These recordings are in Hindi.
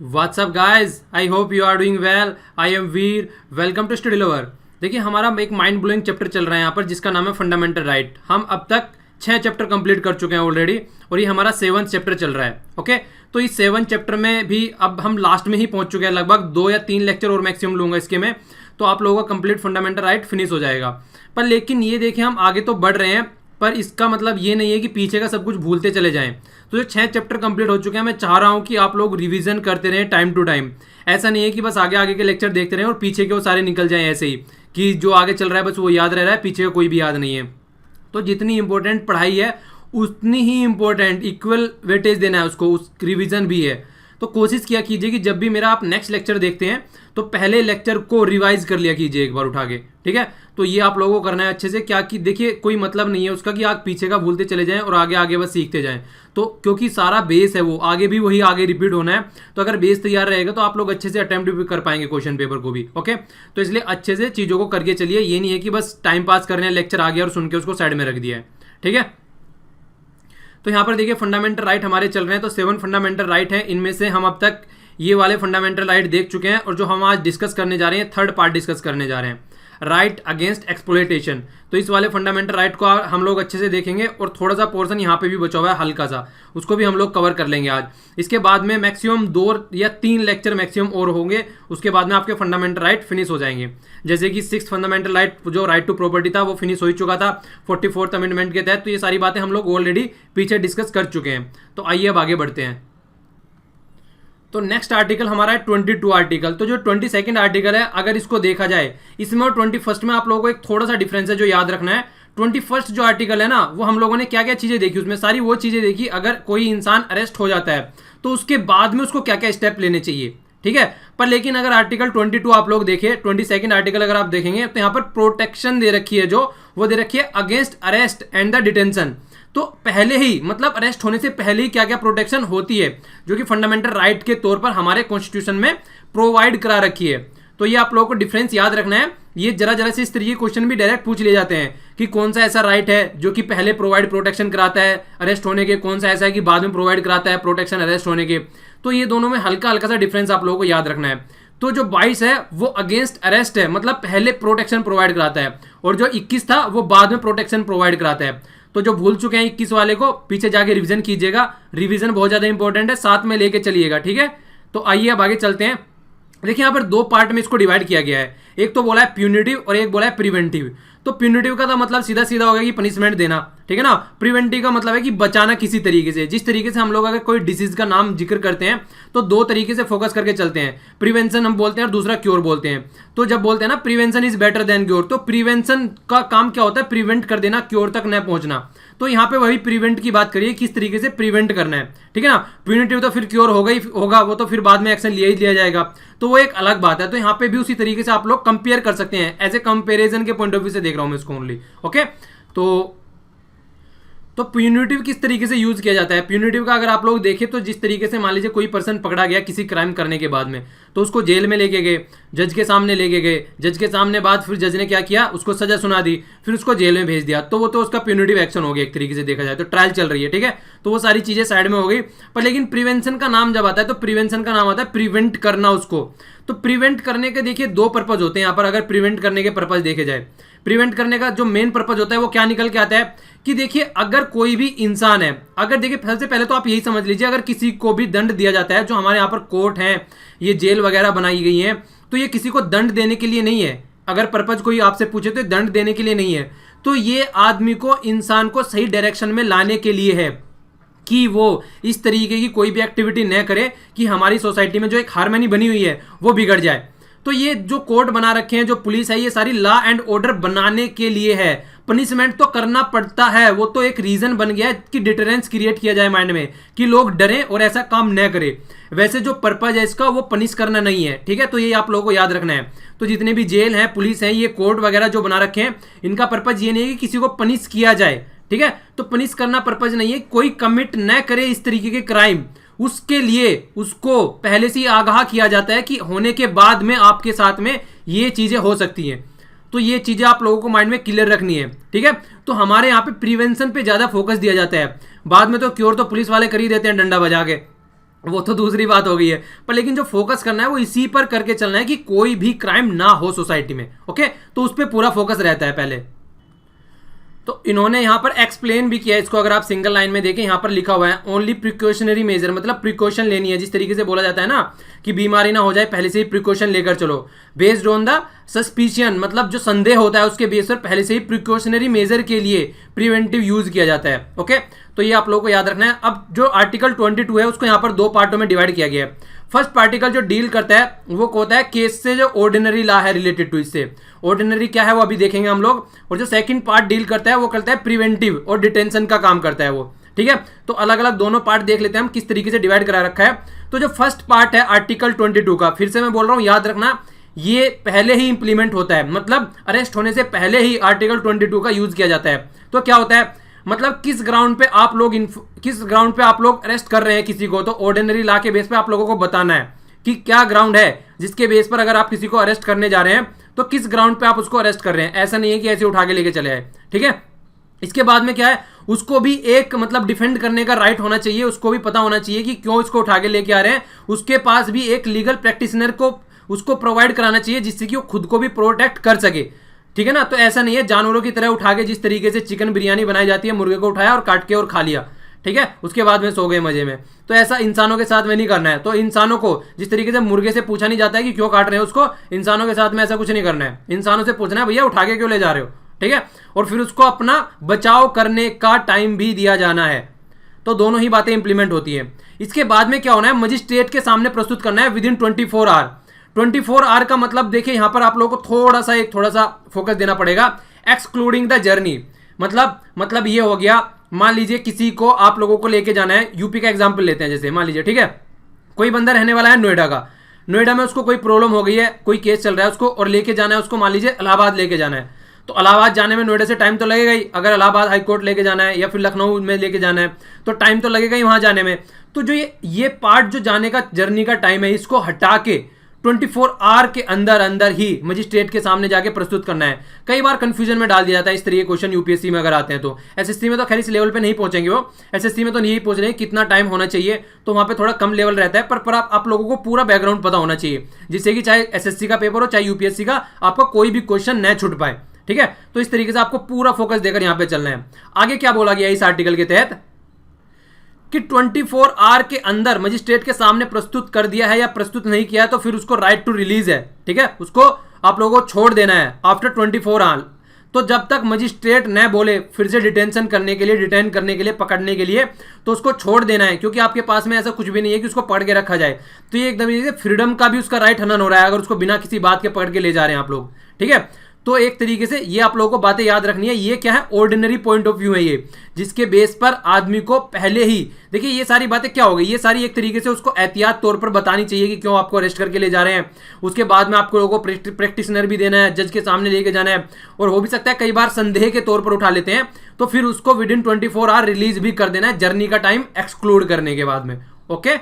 What's up guys? I hope you are doing well. I am Veer. Welcome to study lover. देखिए हमारा एक माइंड ब्लोइंग चैप्टर चल रहा है यहाँ पर जिसका नाम है फंडामेंटल राइट. हम अब तक 6 चैप्टर कंप्लीट कर चुके हैं ऑलरेडी और ये हमारा 7th चैप्टर चल रहा है. ओके तो इस 7th चैप्टर में भी अब हम लास्ट में ही पहुंच चुके हैं. लगभग 2 या 3 लेक्चर और मैक्सिमम लूँगा इसके में, तो आप लोगों का कंप्लीट फंडामेंटल राइट फिनिश हो जाएगा. पर लेकिन ये देखिए हम आगे तो बढ़ रहे हैं, पर इसका मतलब ये नहीं है कि पीछे का सब कुछ भूलते चले जाएं. तो जो 6 चैप्टर कंप्लीट हो चुके हैं, मैं चाह रहा हूँ कि आप लोग रिवीजन करते रहें टाइम टू टाइम. ऐसा नहीं है कि बस आगे आगे के लेक्चर देखते रहें और पीछे के वो सारे निकल जाएं ऐसे ही कि जो आगे चल रहा है बस वो याद रह रहा है, पीछे का कोई भी याद नहीं है. तो जितनी इंपॉर्टेंट पढ़ाई है उतनी ही इंपॉर्टेंट इक्वल वेटेज देना है उसको, उस रिवीजन भी है. तो कोशिश किया कीजिए कि जब भी मेरा आप नेक्स्ट लेक्चर देखते हैं तो पहले लेक्चर को रिवाइज कर लिया कीजिए एक बार उठा के. ठीक है, तो ये आप लोगों को करना है अच्छे से. क्या कि देखिए कोई मतलब नहीं है उसका कि आप पीछे का भूलते चले जाएं और आगे आगे बस सीखते जाएं. तो क्योंकि सारा बेस है वो आगे भी वही आगे रिपीट होना है. तो अगर बेस तैयार रहेगा तो आप लोग अच्छे से अटेम्प्ट भी कर पाएंगे क्वेश्चन पेपर को भी. ओके तो इसलिए अच्छे से चीज़ों को करके चलिए. ये नहीं है कि बस टाइम पास करने लेक्चर आ गया और सुन के उसको साइड में रख दिया है. ठीक है, तो यहाँ पर देखिए फंडामेंटल राइट हमारे चल रहे हैं. तो 7 फंडामेंटल राइट हैं. इनमें से हम अब तक ये वाले फंडामेंटल राइट देख चुके हैं और जो हम आज डिस्कस करने जा रहे हैं थर्ड पार्ट डिस्कस करने जा रहे हैं, राइट अगेंस्ट एक्सप्लॉयटेशन. तो इस वाले फंडामेंटल राइट को हम लोग अच्छे से देखेंगे और थोड़ा सा पोर्शन यहाँ पे भी बचा हुआ है हल्का सा, उसको भी हम लोग कवर कर लेंगे आज. इसके बाद में मैक्सिमम 2 या 3 लेक्चर मैक्सिमम और होंगे. उसके बाद में आपके फंडामेंटल राइट फिनिश हो जाएंगे. जैसे कि 6th फंडामेंटल राइट जो राइट टू प्रॉपर्टी था वो फिनिश हो ही चुका था 44th अमेंडमेंट के तहत. तो ये सारी बातें हम लोग ऑलरेडी पीछे डिस्कस कर चुके हैं. तो आइए अब आगे बढ़ते हैं. तो नेक्स्ट आर्टिकल हमारा है 22 आर्टिकल. तो जो 22nd आर्टिकल है अगर इसको देखा जाए इसमें और 21st में आप लोगों को एक थोड़ा सा डिफरेंस है जो याद रखना है. 21st जो आर्टिकल है ना वो हम लोगों ने क्या क्या चीजें देखी, उसमें सारी वो चीजें देखी अगर कोई इंसान अरेस्ट हो जाता है तो उसके बाद में उसको क्या क्या स्टेप लेने चाहिए. ठीक है, पर लेकिन अगर आर्टिकल 22 आप लोग देखें, 22nd आर्टिकल अगर आप देखेंगे तो यहाँ पर प्रोटेक्शन दे रखी है, जो वो दे रखी है against arrest and the detention. तो पहले ही मतलब अरेस्ट होने से पहले ही क्या क्या प्रोटेक्शन होती है जो कि फंडामेंटल राइट के तौर पर हमारे कॉन्स्टिट्यूशन में प्रोवाइड करा रखी है. तो ये आप लोगों को डिफरेंस याद रखना है. ये जरा जरा से इस तरीके के क्वेश्चन भी डायरेक्ट पूछ लिए जाते हैं कि कौन सा ऐसा राइट है जो कि पहले प्रोवाइड प्रोटेक्शन कराता है अरेस्ट होने के, कौन सा ऐसा है कि बाद में प्रोवाइड कराता है प्रोटेक्शन अरेस्ट होने के. तो ये दोनों में हल्का हल्का सा डिफरेंस आप लोगों को याद रखना है. तो जो 22 है वो अगेंस्ट अरेस्ट है, मतलब पहले प्रोटेक्शन प्रोवाइड कराता है, और जो 21 था वो बाद में प्रोटेक्शन प्रोवाइड कराता है. तो जो भूल चुके हैं 21 वाले को पीछे जाके रिवीजन कीजिएगा. रिवीजन बहुत ज्यादा इंपॉर्टेंट है, साथ में लेके चलिएगा. ठीक है, तो आइए अब आगे चलते हैं. देखिए यहाँ पर 2 पार्ट में इसको डिवाइड किया गया है. एक तो बोला है प्यूनिटिव और एक बोला है प्रिवेंटिव. तो प्यूनिटिव का तो मतलब सीधा सीधा हो गया कि पनिशमेंट देना. ठीक है ना. प्रिवेंटिव का मतलब है कि बचाना किसी तरीके से. जिस तरीके से हम लोग अगर कोई डिसीज का नाम जिक्र करते हैं तो 2 तरीके से फोकस करके चलते हैं. प्रिवेंशन हम बोलते हैं और दूसरा क्योर बोलते हैं. तो जब बोलते हैं ना prevention is better than cure, तो प्रिवेंशन का काम क्या होता है, प्रिवेंट कर देना, क्योर तक न पहुंचना. तो यहाँ पे वही प्रिवेंट की बात करिए, किस तरीके से प्रिवेंट करना है. ठीक है ना. प्यूनिटिव तो फिर क्योर होगा ही होगा, वो तो फिर बाद में एक्शन लिया ही लिया जाएगा, तो वो एक अलग बात है. तो यहाँ पे भी उसी तरीके से आप लोग कंपेयर कर सकते हैं. एज ए कंपेरिजन के पॉइंट ऑफ व्यू से देख रहा हूं मैं इसको ओनली. ओके तो प्यूनिटिव किस तरीके से यूज किया जाता है. प्यूनिटिव का अगर आप लोग देखें तो जिस तरीके से मान लीजिए कोई पर्सन पकड़ा गया किसी क्राइम करने के बाद में, तो उसको जेल में लेके गए, जज के सामने लेके गए, जज के सामने बाद फिर जज ने क्या किया, उसको सजा सुना दी, फिर उसको जेल में भेज दिया. तो वो तो उसका प्यूनिटिव एक्शन हो गया एक तरीके से देखा जाए तो. ट्रायल चल रही है. ठीक है, तो वो सारी चीजें साइड में हो गई. पर लेकिन प्रिवेंशन का नाम जब आता है तो प्रिवेंशन का नाम आता है प्रिवेंट करना उसको. तो प्रिवेंट करने के देखिए 2 पर्पज होते हैं यहाँ पर. अगर प्रिवेंट करने के पर्पज देखे जाए, प्रिवेंट करने का जो मेन पर्पज होता है वो क्या निकल के आता है कि देखिए अगर कोई भी इंसान है, अगर देखिए सबसे पहले तो आप यही समझ लीजिए अगर किसी को भी दंड दिया जाता है, जो हमारे यहाँ पर कोर्ट है, ये जेल वगैरह बनाई गई है, तो ये किसी को दंड देने के लिए नहीं है. अगर पर्पज कोई आपसे पूछे तो दंड देने के लिए नहीं है. तो ये आदमी को, इंसान को सही डायरेक्शन में लाने के लिए है कि वो इस तरीके की कोई भी एक्टिविटी न करे कि हमारी सोसाइटी में जो एक हार्मनी बनी हुई है वो बिगड़ जाए. तो ये जो कोर्ट बना रखे हैं, जो पुलिस है, ये सारी लॉ एंड ऑर्डर बनाने के लिए है. पनिशमेंट तो करना पड़ता है, वो तो एक रीजन बन गया है कि डिटरेंस क्रिएट किया जाए माइंड में कि लोग डरें और ऐसा काम न करें. वैसे जो पर्पज है इसका वो पनिश करना नहीं है. ठीक है, तो ये आप लोगों को याद रखना है. तो जितने भी जेल हैं, पुलिस है, ये कोर्ट वगैरह जो बना रखे हैं, इनका पर्पज ये नहीं है कि किसी को पनिश किया जाए. ठीक है, तो पनिश करना पर्पज नहीं है, कोई कमिट न करे इस तरीके के क्राइम, उसके लिए उसको पहले से ही आगाह किया जाता है कि होने के बाद में आपके साथ में ये चीजें हो सकती हैं. तो ये चीजें आप लोगों को माइंड में क्लियर रखनी है. ठीक है, तो हमारे यहाँ पे प्रिवेंशन पे ज्यादा फोकस दिया जाता है. बाद में तो क्योर तो पुलिस वाले कर ही देते हैं डंडा बजा के. वो तो दूसरी बात हो गई है, पर लेकिन जो फोकस करना है वो इसी पर करके चलना है कि कोई भी क्राइम ना हो सोसाइटी में। ओके, तो उस पर पूरा फोकस रहता है पहले। तो इन्होंने यहाँ पर एक्सप्लेन भी किया है इसको, अगर आप सिंगल लाइन में देखें यहाँ पर लिखा हुआ है ओनली प्रिकॉशनरी मेजर, मतलब प्रिकॉशन लेनी है। जिस तरीके से बोला जाता है ना कि बीमारी ना हो जाए पहले से ही प्रिकॉशन लेकर चलो, बेस्ड ऑन द सस्पिशियन, मतलब जो संदेह होता है उसके बेस पर पहले से ही प्रिकॉशनरी मेजर के लिए प्रिवेंटिव यूज किया जाता है। ओके, तो ये आप लोगों को याद रखना है। अब जो आर्टिकल 22 है उसको यहाँ पर दो पार्टों में डिवाइड किया गया है। फर्स्ट पार्टिकल जो डील करता है वो होता है केस से जो ऑर्डिनरी लॉ है रिलेटेड टू, इससे ऑर्डिनरी क्या है वो अभी देखेंगे हम लोग। और जो सेकंड पार्ट डील करता है वो करता है प्रिवेंटिव और डिटेंशन का काम करता है वो। ठीक है, तो अलग अलग दोनों पार्ट देख लेते हैं हम किस तरीके से डिवाइड करा रखा है। तो जो फर्स्ट पार्ट है आर्टिकल 22 का, फिर से मैं बोल रहा हूं याद रखना, ये पहले ही इंप्लीमेंट होता है, मतलब अरेस्ट होने से पहले ही आर्टिकल 22 का यूज किया जाता है। तो क्या होता है, मतलब किस ग्राउंड पे आप लोग अरेस्ट कर रहे हैं किसी को, तो ऑर्डिनरी लॉ के बेस पे आप लोगों को बताना है कि क्या ग्राउंड है जिसके बेस पर अगर आप किसी को अरेस्ट करने जा रहे हैं तो किस ग्राउंड पे आप उसको अरेस्ट कर रहे हैं। ऐसा नहीं है कि ऐसे उठा के लेके चले आए। ठीक है, इसके बाद में क्या है, उसको भी एक मतलब डिफेंड करने का राइट होना चाहिए, उसको भी पता होना चाहिए कि क्यों इसको उठा के लेके आ रहे हैं। उसके पास भी एक लीगल प्रैक्टिशनर को उसको प्रोवाइड कराना चाहिए जिससे कि वो खुद को भी प्रोटेक्ट कर सके। ठीक है ना, तो ऐसा नहीं है जानवरों की तरह उठा के, जिस तरीके से चिकन बिरयानी बनाई जाती है, मुर्गे को उठाया और काट के और खा लिया, ठीक है, उसके बाद में सो गए मजे में। तो ऐसा इंसानों के साथ में नहीं करना है। तो इंसानों को जिस तरीके से मुर्गे से पूछा नहीं जाता है कि क्यों काट रहे हैं उसको, इंसानों के साथ में ऐसा कुछ नहीं करना है। इंसानों से पूछना है भैया उठा के क्यों ले जा रहे हो, ठीक है, और फिर उसको अपना बचाव करने का टाइम भी दिया जाना है। तो दोनों ही बातें इंप्लीमेंट होती है। इसके बाद में क्या होना है, मजिस्ट्रेट के सामने प्रस्तुत करना है विद इन 24 आवर। 24 आवर का मतलब देखिए यहां पर आप लोगों को थोड़ा सा फोकस देना पड़ेगा। एक्सक्लूडिंग द जर्नी, मतलब ये हो गया, मान लीजिए किसी को आप लोगों को लेके जाना है, यूपी का एग्जांपल लेते हैं, जैसे मान लीजिए, ठीक है, कोई बंदा रहने वाला है नोएडा का, नोएडा में उसको कोई प्रॉब्लम हो गई है, कोई केस चल रहा है उसको, और लेके जाना है उसको, मान लीजिए इलाहाबाद लेके जाना है। तो इलाहाबाद जाने में नोएडा से टाइम तो लगेगा ही, अगर इलाहाबाद हाईकोर्ट लेके जाना है या फिर लखनऊ में लेके जाना है तो टाइम तो लगेगा ही वहां जाने में। तो जो ये पार्ट जो जाने का जर्नी का टाइम है, इसको हटा के 24 आवर के अंदर ही मजिस्ट्रेट के सामने जाके प्रस्तुत करना है। कई बार कंफ्यूजन में डाल दिया जाता है इस तरह के क्वेश्चन यूपीएससी में अगर आते हैं तो। एसएससी में तो खैर इस लेवल पे नहीं पहुंचेंगे वो, एसएससी में तो यही पूछ रहे हैं कितना टाइम होना चाहिए, तो वहां पे थोड़ा कम लेवल रहता है, पर आप लोगों को पूरा बैकग्राउंड पता होना चाहिए, जिससे कि चाहे एसएससी का पेपर हो चाहे यूपीएससी का, आपका कोई भी क्वेश्चन न छूट पाए। ठीक है, तो इस तरीके से आपको पूरा फोकस देकर यहां पे चलना है। आगे क्या बोला गया इस आर्टिकल के तहत कि 24 आवर के अंदर मजिस्ट्रेट के सामने प्रस्तुत कर दिया है या प्रस्तुत नहीं किया है तो फिर उसको राइट टू रिलीज है। ठीक है, उसको आप लोगों को छोड़ देना है आफ्टर 24 आवर। तो जब तक मजिस्ट्रेट न बोले फिर से डिटेंशन करने के लिए, डिटेन करने के लिए, पकड़ने के लिए, तो उसको छोड़ देना है, क्योंकि आपके पास में ऐसा कुछ भी नहीं है कि उसको पकड़ के रखा जाए। तो ये एकदम फ्रीडम का भी उसका राइट हनन हो रहा है अगर उसको बिना किसी बात के पकड़ के ले जा रहे हैं आप लोग। ठीक है, तो एक तरीके से ये आप लोगों को बातें याद रखनी है। ये क्या है, ऑर्डिनरी पॉइंट ऑफ व्यू है ये, जिसके बेस पर आदमी को पहले ही, देखिए ये सारी बातें क्या हो गई, ये सारी एक तरीके से उसको एहतियात तौर पर बतानी चाहिए कि क्यों आपको अरेस्ट करके ले जा रहे हैं। उसके बाद में आपको लोगों को प्रैक्टिशनर भी देना है, जज के सामने लेके जाना है, और हो भी सकता है कई बार संदेह के तौर पर उठा लेते हैं, तो फिर उसको विद इन 24 आवर रिलीज भी कर देना है, जर्नी का टाइम एक्सक्लूड करने के बाद में। ओके,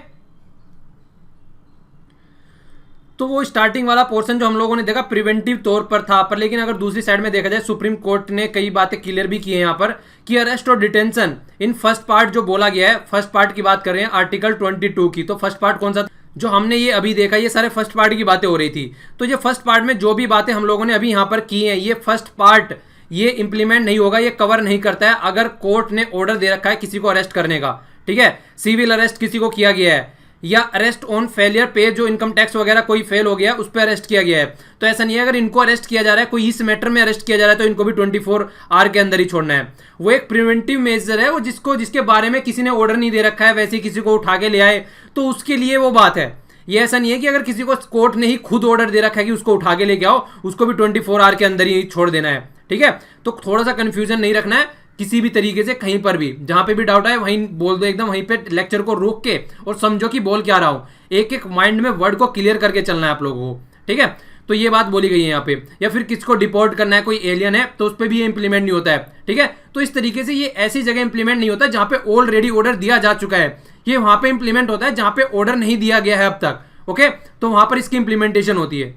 तो वो स्टार्टिंग वाला पोर्शन जो हम लोगों ने देखा प्रिवेंटिव तौर पर था, पर लेकिन अगर दूसरी साइड में देखा जाए सुप्रीम कोर्ट ने कई बातें क्लियर भी की है यहाँ पर कि अरेस्ट और डिटेंशन इन फर्स्ट पार्ट जो बोला गया है, फर्स्ट पार्ट की बात कर रहे हैं आर्टिकल 22 की। तो फर्स्ट पार्ट कौन सा जो हमने ये अभी देखा, ये सारे फर्स्ट पार्ट की बातें हो रही थी। तो ये फर्स्ट पार्ट में जो भी बातें हम लोगों ने अभी यहाँ पर की हैं, ये फर्स्ट पार्ट ये इंप्लीमेंट नहीं होगा, ये कवर नहीं करता है अगर कोर्ट ने ऑर्डर दे रखा है किसी को अरेस्ट करने का। ठीक है, सिविल अरेस्ट किसी को किया गया है, या अरेस्ट ऑन फेलियर पे, जो इनकम टैक्स वगैरह कोई फेल हो गया उस पर अरेस्ट किया गया है, तो ऐसा नहीं है अगर इनको अरेस्ट किया जा रहा है, कोई इस मैटर में अरेस्ट किया जा रहा है, तो इनको भी 24 आवर के अंदर ही छोड़ना है। वो एक प्रिवेंटिव मेजर है, वो जिसके बारे में किसी ने ऑर्डर नहीं दे रखा है, वैसे किसी को उठा के ले आए तो उसके लिए वो बात है। ये ऐसा नहीं है कि अगर किसी को कोर्ट ने ही खुद ऑर्डर दे रखा है कि उसको उठा के लेके आओ, उसको भी 24 आवर के अंदर ही छोड़ देना है। ठीक है, तो थोड़ा सा कंफ्यूजन नहीं रखना है किसी भी तरीके से, कहीं पर भी जहां पे भी डाउट आए वहीं बोल दो, एकदम वहीं पे लेक्चर को रोक के और समझो कि बोल क्या रहा हूं। एक एक माइंड में वर्ड को क्लियर करके चलना है आप लोगों को। ठीक है, तो ये बात बोली गई है यहाँ पे। या फिर किसको डिपोर्ट करना है, कोई एलियन है तो उस पर भी ये इंप्लीमेंट नहीं होता है। ठीक है, तो इस तरीके से ये ऐसी जगह इंप्लीमेंट नहीं होता है जहां पे ऑलरेडी ऑर्डर दिया जा चुका है, ये वहां पे इंप्लीमेंट होता है जहां पे ऑर्डर नहीं दिया गया है अब तक। ओके, तो वहां पर इसकी इंप्लीमेंटेशन होती है।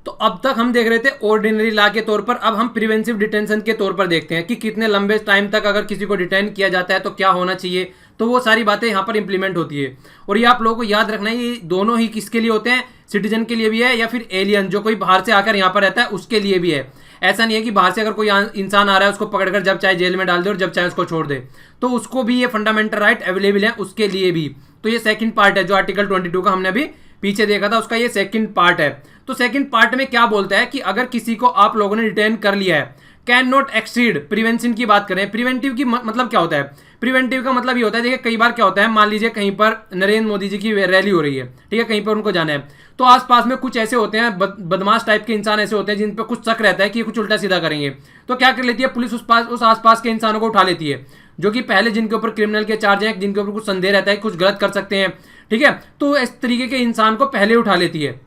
तो अब तक हम देख रहे थे ऑर्डिनरी लॉ के तौर पर, अब हम प्रिवेंटिव डिटेंशन के तौर पर देखते हैं कि कितने लंबे टाइम तक अगर किसी को डिटेन किया जाता है तो क्या होना चाहिए। तो वो सारी बातें यहाँ पर इंप्लीमेंट होती है। और ये आप लोगों को याद रखना है, ये दोनों ही किसके लिए होते हैं, सिटीजन के लिए भी है या फिर एलियन जो कोई बाहर से आकर यहाँ पर रहता है उसके लिए भी है। ऐसा नहीं है कि बाहर से अगर कोई इंसान आ रहा है उसको पकड़कर जब चाहे जेल में डाल दे और जब चाहे उसको छोड़ दे, तो उसको भी ये फंडामेंटल राइट अवेलेबल है उसके लिए भी। तो ये सेकंड पार्ट है जो आर्टिकल 22 का हमने अभी पीछे देखा था, उसका ये सेकंड पार्ट है। तो सेकंड पार्ट में क्या बोलता है कि अगर किसी को आप लोगों ने डिटेन कर लिया है, कैन नॉट एक्सीड, प्रिवेंशन की बात करें, प्रिवेंटिव की मतलब क्या होता है, प्रिवेंटिव का मतलब ये होता है, देखिए कई बार क्या होता है, मान लीजिए कहीं पर नरेंद्र मोदी जी की रैली हो रही है, ठीक है, कहीं पर उनको जाना है, तो आसपास में कुछ ऐसे होते हैं बदमाश टाइप के इंसान ऐसे होते हैं जिन पर कुछ शक रहता है कि ये कुछ उल्टा सीधा करेंगे, तो क्या कर लेती है पुलिस, उस आसपास के इंसानों को उठा लेती है, जो कि पहले जिनके ऊपर क्रिमिनल के चार्ज हैं, जिनके ऊपर कुछ संदेह रहता है कुछ गलत कर सकते हैं, ठीक है, तो इस तरीके के इंसान को पहले उठा लेती है।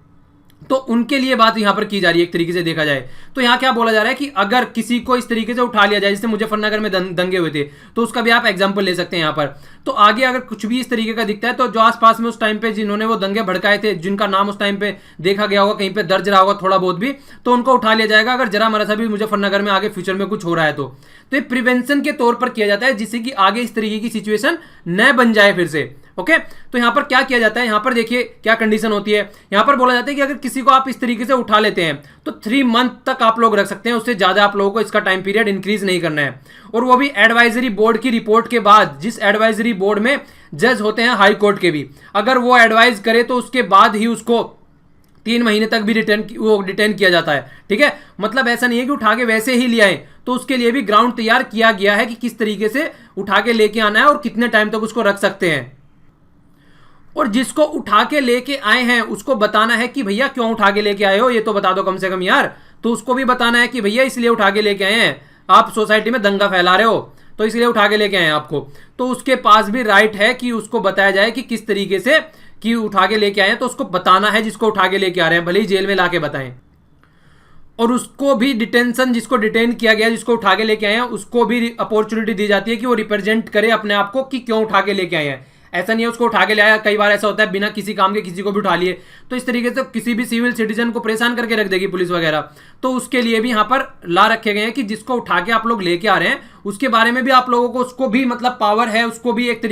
तो उनके लिए बात यहां पर की जा रही है एक तरीके से देखा जाए तो। यहां क्या बोला जा रहा है कि अगर किसी को इस तरीके से उठा लिया जाए, जैसे मुजफ्फरनगर में दंगे हुए थे, तो उसका भी आप एग्जांपल ले सकते हैं यहां पर। तो आगे अगर कुछ भी इस तरीके का दिखता है तो जो आसपास में उस टाइम पे जिन्होंने वो दंगे भड़काए थे, जिनका नाम उस टाइम पे देखा गया होगा, कहीं पे दर्ज रहा होगा थोड़ा बहुत भी, तो उनको उठा लिया जाएगा अगर जरा मरा सा भी मुजफ्फरनगर में आगे फ्यूचर में कुछ हो रहा है तो ये प्रिवेंशन के तौर पर किया जाता है, जिससे कि आगे इस तरीके की सिचुएशन न बन जाए फिर से। ओके, तो यहां पर क्या किया जाता है, यहां पर देखिए क्या कंडीशन होती है, यहां पर बोला जाता है कि अगर किसी को आप इस तरीके से उठा लेते हैं तो 3 मंथ तक आप लोग रख सकते हैं, उससे ज्यादा आप लोगों को इसका टाइम पीरियड इंक्रीज नहीं करना है। और वो भी एडवाइजरी बोर्ड की रिपोर्ट के बाद, जिस एडवाइजरी बोर्ड में जज होते हैं हाई कोर्ट के भी, अगर वो एडवाइज करे तो उसके बाद ही उसको 3 महीने तक भी डिटेन किया जाता है, ठीक है। मतलब ऐसा नहीं है कि उठा के वैसे ही ले आए, तो उसके लिए भी ग्राउंड तैयार किया गया है कि किस तरीके से उठा के लेके आना है और कितने टाइम तक उसको रख सकते हैं। और जिसको उठा के लेके आए हैं उसको बताना है कि भैया क्यों उठा के लेके आए हो, ये तो बता दो कम से कम यार। तो उसको भी बताना है कि भैया इसलिए उठा के लेके आए हैं, आप सोसाइटी में दंगा फैला रहे हो तो इसलिए उठा के लेके आए हैं आपको। तो उसके पास भी राइट है कि उसको बताया जाए कि किस तरीके से कि उठा के लेके आए हैं, तो उसको बताना है जिसको उठा के लेके आ रहे हैं, भले ही जेल में लाके बताएं। और उसको भी डिटेंशन, जिसको डिटेन किया गया, जिसको उठा के लेके आए हैं, उसको भी अपॉर्चुनिटी दी जाती है कि वो रिप्रेजेंट करे अपने आप को कि क्यों उठा के लेके आए हैं। ऐसा नहीं है उसको उठा के लाया, कई बार ऐसा होता है बिना किसी काम के किसी को भी उठा लिए, तो इस तरीके से किसी भी सिविल सिटीजन को परेशान करके रख देगी पुलिस वगैरह। तो उसके लिए भी यहाँ पर ला रखे गए हैं कि जिसको उठा के आप लोग लेके आ रहे हैं उसके बारे में भी आप लोगों को, उसको भी मतलब पावर है, उसको भी एक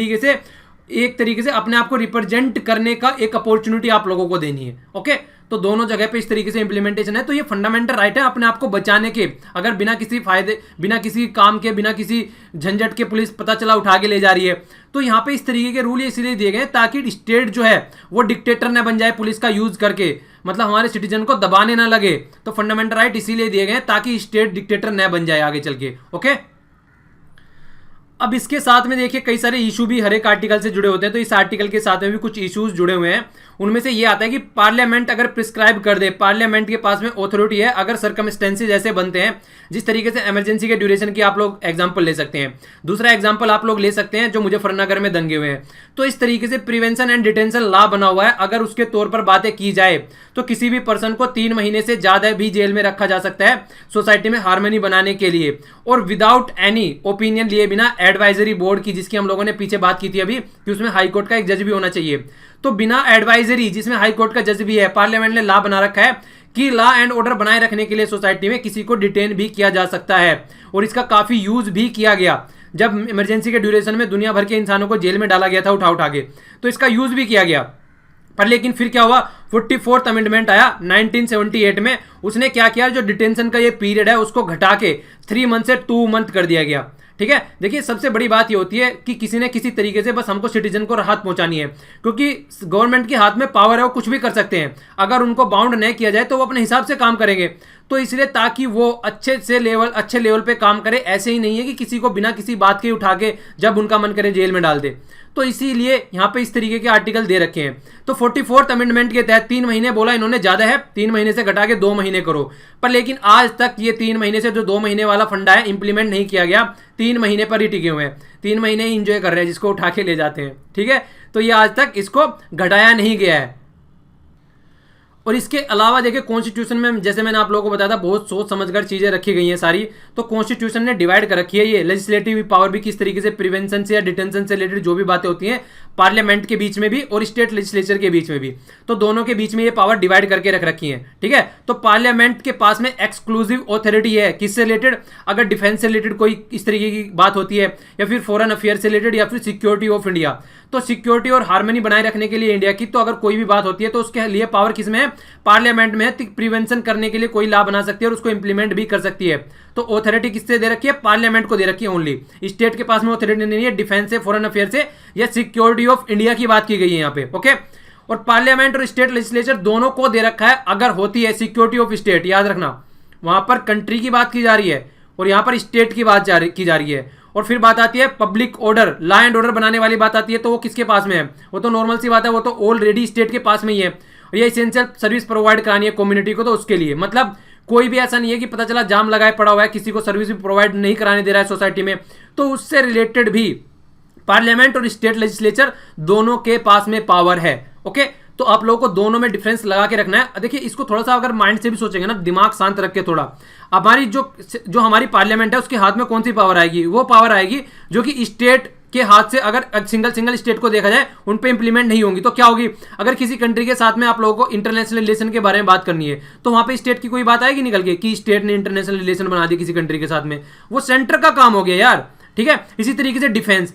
तरीके से अपने आप को रिप्रेजेंट करने का एक अपॉर्चुनिटी आप लोगों को देनी है। ओके, तो दोनों जगह पे इस तरीके से इंप्लीमेंटेशन है। तो ये फंडामेंटल राइट है अपने आप को बचाने के, अगर बिना किसी फायदे, बिना किसी काम के, बिना किसी झंझट के पुलिस पता चला उठा के ले जा रही है, तो यहाँ पे इस तरीके के रूल इसलिए दिए गए ताकि स्टेट जो है वो डिक्टेटर न बन जाए पुलिस का यूज करके, मतलब हमारे सिटीजन को दबाने ना लगे। तो फंडामेंटल राइट इसीलिए दिए गए ताकि स्टेट डिक्टेटर न बन जाए आगे चल के। ओके, अब इसके साथ में देखिए कई सारे इशू भी हर एक आर्टिकल से जुड़े होते हैं, तो इस आर्टिकल के साथ में भी कुछ इश्यूज जुड़े हुए हैं। उनमें से ये आता है कि पार्लियामेंट अगर प्रिस्क्राइब कर दे, पार्लियामेंट के पास में ऑथोरिटी है, अगर सर्कमस्टेंसेज ऐसे बनते हैं, जिस तरीके से इमरजेंसी के ड्यूरेशन की आप लोग एग्जांपल ले सकते हैं। दूसरा एग्जांपल आप लोग ले सकते हैं जो मुजफ्फरनगर में दंगे हुए हैं, तो इस तरीके से प्रिवेंशन एंड डिटेंशन लॉ बना हुआ है। अगर उसके तौर पर बातें की जाए तो किसी भी पर्सन को 3 महीने से ज्यादा भी जेल में रखा जा सकता है सोसाइटी में हार्मनी बनाने के लिए, और विदाउट एनी ओपिनियन लिए बिना एडवाइजरी बोर्ड की, जिसकी हम लोगों ने पीछे बात की थी अभी कि उसमें हाई कोर्ट का एक जज भी होना चाहिए। तो बिना एडवाइजरी, जिसमें हाई कोर्ट का जज भी है, पार्लियामेंट ने लॉ बना रखा है कि लॉ एंड ऑर्डर बनाए रखने के लिए सोसाइटी में किसी को डिटेन भी किया जा सकता है। और इसका काफी यूज भी किया गया जब इमरजेंसी के ड्यूरेशन में दुनिया भर के इंसानों को जेल में डाला गया था उठा के, तो इसका यूज भी किया गया। पर लेकिन फिर क्या हुआ, 44th अमेंडमेंट आया 1978 में, उसने क्या किया, जो डिटेंशन का ये पीरियड है उसको घटा के 3 मंथ से 2 मंथ कर दिया गया। ठीक है, देखिए सबसे बड़ी बात ये होती है कि किसी न किसी तरीके से बस हमको सिटीजन को राहत पहुंचानी है, क्योंकि गवर्नमेंट के हाथ में पावर है, वो कुछ भी कर सकते हैं। अगर उनको बाउंड नहीं किया जाए तो वो अपने हिसाब से काम करेंगे। तो इसलिए ताकि वो अच्छे लेवल पे काम करे, ऐसे ही नहीं है कि किसी को बिना किसी बात के उठा के जब उनका मन करे जेल में डाल दे। तो इसीलिए यहाँ पे इस तरीके के आर्टिकल दे रखे हैं। तो 44th अमेंडमेंट के तहत 3 महीने बोला इन्होंने ज्यादा है, 3 महीने से घटा के 2 महीने करो। पर लेकिन आज तक ये 3 महीने से जो 2 महीने वाला फंडा है इंप्लीमेंट नहीं किया गया, 3 महीने पर ही टिके हुए हैं, 3 महीने ही इंजॉय कर रहे हैं जिसको उठा के ले जाते हैं। ठीक है, तो ये आज तक इसको घटाया नहीं गया है। और इसके अलावा देखिए कॉन्स्टिट्यूशन में जैसे मैंने आप लोगों को बताया था बहुत सोच समझकर चीजें रखी गई हैं सारी। तो कॉन्स्टिट्यूशन ने डिवाइड कर रखी है ये लेजिस्लेटिव पावर भी किस तरीके से, प्रिवेंशन से या डिटेंशन से रिलेटेड जो भी बातें होती हैं पार्लियामेंट के बीच में भी और स्टेट लेजिस्लेचर के बीच में भी, तो दोनों के बीच में ये पावर डिवाइड करके रख रखी है। ठीक है, तो पार्लियामेंट के पास में एक्सक्लूसिव ऑथोरिटी है किससे रिलेटेड, अगर डिफेंस से रिलेटेड कोई इस तरीके की बात होती है या फिर फॉरेन अफेयर से रिलेटेड या फिर सिक्योरिटी ऑफ इंडिया, तो सिक्योरिटी और हार्मनी बनाए रखने के लिए इंडिया की, तो अगर कोई भी बात होती है तो उसके लिए पावर किसमें है, पार्लियामेंट में है। प्रिवेंशन करने के लिए कोई लॉ बना सकती है और उसको इंप्लीमेंट भी कर सकती है। तो ऑथोरिटी किससे दे रखी है, पार्लियामेंट को दे रखी है ओनली, स्टेट के पास में ऑथोरिटी नहीं है डिफेंस से, फॉरेन अफेयर से या सिक्योरिटी ऑफ इंडिया की बात की गई है यहाँ पे। ओके, और पार्लियामेंट और स्टेट लेजिस्लेचर दोनों को दे रखा है। अगर होती है सिक्योरिटी ऑफ स्टेट, याद रखना वहां पर कंट्री की बात की जा रही है और यहां पर स्टेट की बात की जा रही है। और फिर बात आती है public order, law and order बनाने वाली बात आती है, तो वो किसके पास में है, वो तो नॉर्मल सी बात है, वो तो ऑलरेडी स्टेट के पास में ही है। और ये इसेंशियल सर्विस प्रोवाइड करानी है कम्युनिटी को, तो उसके लिए मतलब कोई भी ऐसा नहीं है कि पता चला जाम लगाए पड़ा हुआ है, किसी को सर्विस भी प्रोवाइड नहीं कराने दे रहा है सोसाइटी में, तो उससे रिलेटेड भी पार्लियामेंट और स्टेट लेजिस्लेचर दोनों के पास में पावर है। ओके, तो आप लोगों को दोनों में डिफरेंस लगा के रखना है। देखिए इसको थोड़ा सा अगर माइंड से भी सोचेंगे ना, दिमाग शांत रख के थोड़ा, हमारी जो हमारी पार्लियामेंट है उसके हाथ में कौन सी पावर आएगी, वो पावर आएगी जो कि स्टेट के हाथ से अगर सिंगल स्टेट को देखा जाए उन पे इंप्लीमेंट नहीं होंगी। तो क्या होगी, अगर किसी कंट्री के साथ में आप लोगों को इंटरनेशनल रिलेशन के बारे में बात करनी है तो वहां पे स्टेट की कोई बात आएगी निकल के कि स्टेट ने इंटरनेशनल रिलेशन बना दी किसी कंट्री के साथ में, वो सेंटर का काम हो गया यार। ठीक है, इसी तरीके से डिफेंस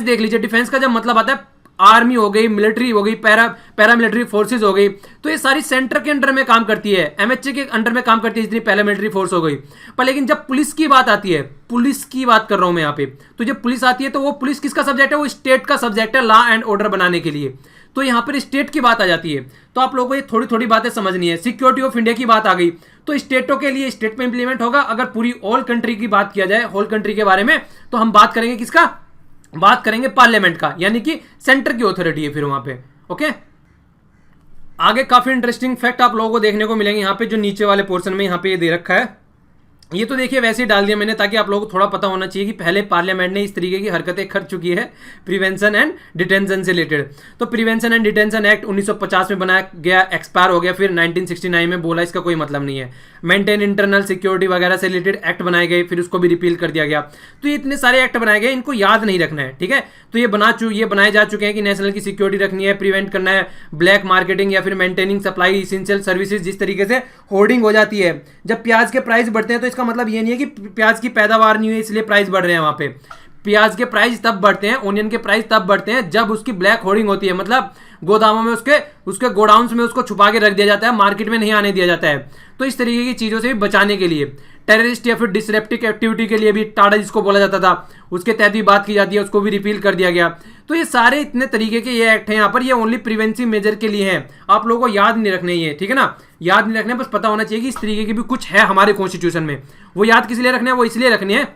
देख लीजिए, डिफेंस का जब मतलब आता है आर्मी हो गई, मिलिट्री हो गई, पैरामिलिट्री फोर्सेज हो गई, तो ये सारी सेंटर के अंडर में काम करती है, एमएचए के अंडर में काम करती है जितनी पैरामिलिट्री फोर्स हो गई। पर लेकिन जब पुलिस की बात आती है, पुलिस की बात कर रहा हूं मैं यहाँ पे, तो जब पुलिस आती है तो वो पुलिस किसका सब्जेक्ट है, वो स्टेट का सब्जेक्ट है लॉ एंड ऑर्डर बनाने के लिए। तो यहाँ पर स्टेट की बात आ जाती है। तो आप लोगों को ये थोड़ी थोड़ी बातें समझनी है। सिक्योरिटी ऑफ इंडिया की बात आ गई तो स्टेटों के लिए स्टेट में इंप्लीमेंट होगा। अगर पूरी ऑल कंट्री की बात किया जाए, होल कंट्री के बारे में, तो हम बात करेंगे किसका, बात करेंगे पार्लियामेंट का, यानी कि सेंटर की ऑथोरिटी है फिर वहां पे। ओके, आगे काफी इंटरेस्टिंग फैक्ट आप लोगों को देखने को मिलेंगे यहाँ पे, जो नीचे वाले पोर्शन में यहाँ पे ये दे रखा है। ये तो देखिए वैसे ही डाल दिया मैंने ताकि आप लोगों को थोड़ा पता होना चाहिए कि पहले पार्लियामेंट ने इस तरीके की हरकतें कर चुकी है प्रिवेंशन एंड डिटेंशन से रिलेटेड। तो प्रिवेंशन एंड डिटेंशन एक्ट 1950 में बनाया गया, एक्सपायर हो गया, फिर 1969 में बोला इसका कोई मतलब नहीं है। मेंटेन इंटरनल सिक्योरिटी वगैरह से रिलेटेड एक्ट बनाए गए, फिर उसको भी रिपील कर दिया गया। तो ये इतने सारे एक्ट बनाए गए, इनको याद नहीं रखना है। ठीक है, तो ये बनाए जा चुके हैं कि नेशनल की सिक्योरिटी रखनी है, प्रिवेंट करना है ब्लैक मार्केटिंग या फिर मेंटेनिंग सप्लाई इसेंशियल सर्विसेज। जिस तरीके से होर्डिंग हो जाती है जब प्याज के प्राइस बढ़ते हैं, तो इसका मतलब ये नहीं है कि प्याज की पैदावार नहीं हुई इसलिए प्राइस बढ़ रहे हैं। वहां पे प्याज के प्राइस तब बढ़ते हैं, ओनियन के प्राइस तब बढ़ते हैं जब उसकी ब्लैक होर्डिंग होती है, मतलब गोदामों में उसके गोडाउन्स में उसको छुपा के रख दिया जाता है, मार्केट में नहीं आने दिया जाता है। तो इस तरीके की चीजों से भी बचाने के लिए, टेररिस्ट या फिर डिसरप्टिव एक्टिविटी के लिए भी टाडा जिसको बोला जाता था, उसके तहत भी बात की जाती है, उसको भी रिपील कर दिया गया। तो ये सारे इतने तरीके के ये एक्ट हैं यहाँ पर, ये ओनली प्रिवेंटिव मेजर के लिए हैं। आप लोगों को याद नहीं रखने ये, ठीक है ना, याद नहीं रखने, बस पता होना चाहिए कि इस तरीके के भी कुछ है हमारे कॉन्स्टिट्यूशन में। वो याद किस लिए रखने हैं, वो इसलिए रखने हैं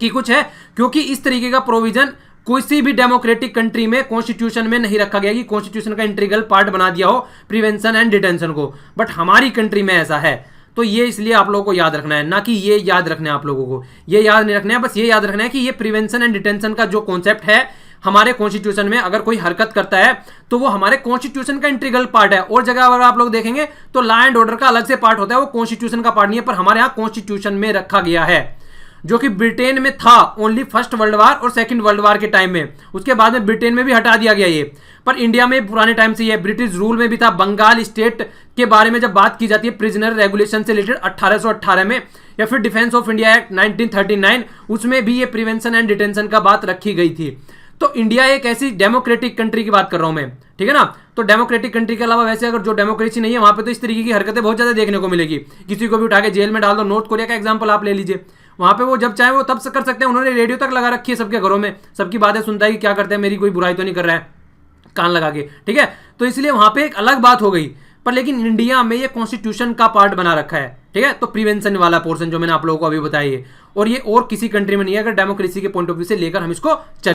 कि कुछ है, क्योंकि इस तरीके का प्रोविजन किसी भी डेमोक्रेटिक कंट्री में कॉन्स्टिट्यूशन में नहीं रखा गया कि कॉन्स्टिट्यूशन का इंटीग्रल पार्ट बना दिया हो प्रिवेंशन एंड डिटेंशन को, बट हमारी कंट्री में ऐसा है। तो ये इसलिए आप लोगों को याद रखना है, ना कि ये याद रखना है आप लोगों को, ये याद नहीं रखना है, बस ये याद रखना है कि ये प्रिवेंशन एंड डिटेंशन का जो कॉन्सेप्ट है हमारे कॉन्स्टिट्यूशन में, अगर कोई हरकत करता है तो वो हमारे कॉन्स्टिट्यूशन का इंटीग्रल पार्ट है। और जगह अगर आप लोग देखेंगे तो लॉ एंड ऑर्डर का अलग से पार्ट होता है, वो कॉन्स्टिट्यूशन का पार्ट नहीं है, पर हमारे यहाँ कॉन्स्टिट्यूशन में रखा गया है, जो कि ब्रिटेन में था ओनली फर्स्ट वर्ल्ड वार और सेकंड वर्ल्ड वार के टाइम में। उसके बाद में ब्रिटेन में भी हटा दिया गया ये, पर इंडिया में पुराने टाइम से ये ब्रिटिश रूल में भी था। बंगाल स्टेट के बारे में जब बात की जाती है प्रिजनर रेगुलेशन से रिलेटेड 1818 में, या फिर डिफेंस ऑफ इंडिया एक्ट 1939, उसमें भी ये प्रिवेंशन एंड डिटेंशन का बात रखी गई थी। तो इंडिया एक ऐसी डेमोक्रेटिक कंट्री की बात कर रहा हूं मैं, ठीक है ना। तो डेमोक्रेटिक कंट्री के अलावा वैसे अगर जो डेमोक्रेसी नहीं है वहां पे तो इस तरीके की हरकतें बहुत ज्यादा देखने को मिलेगी। किसी को भी उठा के जेल में डाल दो, नॉर्थ कोरिया का एग्जांपल आप ले लीजिए, वहां पे वो जब चाहे वो तब से कर सकते हैं। उन्होंने रेडियो तक लगा रखी है सबके घरों में, सबकी बातें सुनता है कि क्या करते हैं, मेरी कोई बुराई तो नहीं कर रहा है, कान लगा के, ठीक है। तो इसलिए वहां पे एक अलग बात हो गई, पर लेकिन इंडिया में ये कॉन्स्टिट्यूशन का पार्ट बना रखा है, ठीक है। तो प्रिवेंशन वाला पोर्शन जो मैंने आप लोगों को अभी बताया, और ये और किसी कंट्री में नहीं है अगर डेमोक्रेसी के पॉइंट ऑफ व्यू से लेकर हम इसको